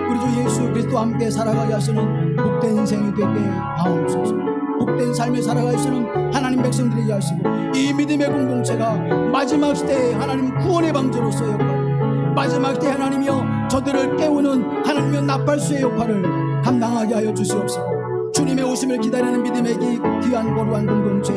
우리 주 예수 그리스도와 함께 살아가게 하시는 복된 인생이 되게 하옵소서. 복된 삶을 살아가시는 하나님 백성들에게 하시고 이 믿음의 공동체가 마지막 시대에 하나님 구원의 방주로서의 역할, 마지막 시대에 하나님이여 저들을 깨우는 하나님의 나팔수의 역할을 감당하게 하여 주시옵소서. 주님의 오심을 기다리는 믿음의 귀한 거룩한 공동체,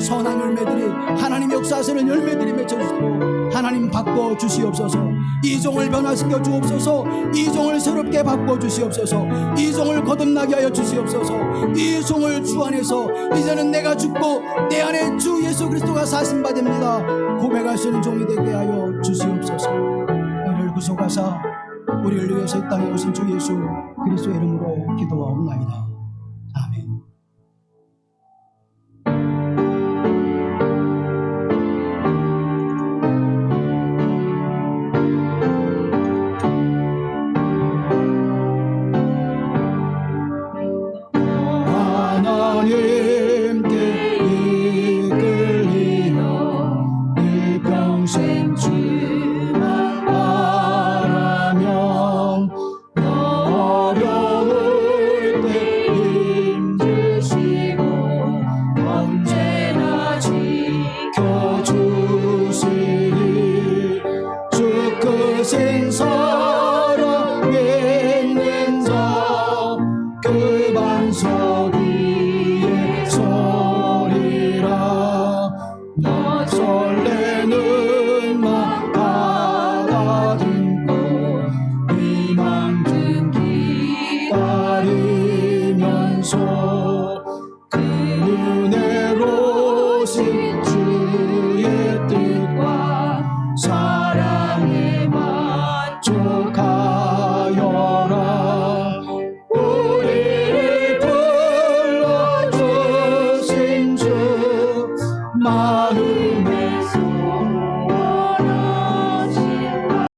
선한 열매들이 하나님의 역사하시는 열매들이 맺혀지고 하나님 주님 바꿔주시옵소서. 이 종을 변화시켜 주옵소서. 이 종을 새롭게 바꿔주시옵소서. 이 종을 거듭나게 하여 주시옵소서. 이 종을 주 안에서 이제는 내가 죽고 내 안에 주 예수 그리스도가 사신 바 됩니다 고백할 수 있는 종이 되게 하여 주시옵소서. 우리를 구속하사 우리를 위해서 이 땅에 오신 주 예수 그리스도의 이름으로 기도하옵나이다. 아멘. 하나님께 이끌리어 일평생 주만 바라며 어려울 때 힘주시고 언제나 지켜주시니 주 크신 사랑 있는 자 그 반석 위에 서리라. 나 설레는 나 가다듬고 희망 기다리면서 그 은혜로우신 주의 뜻과 사랑에 맞춰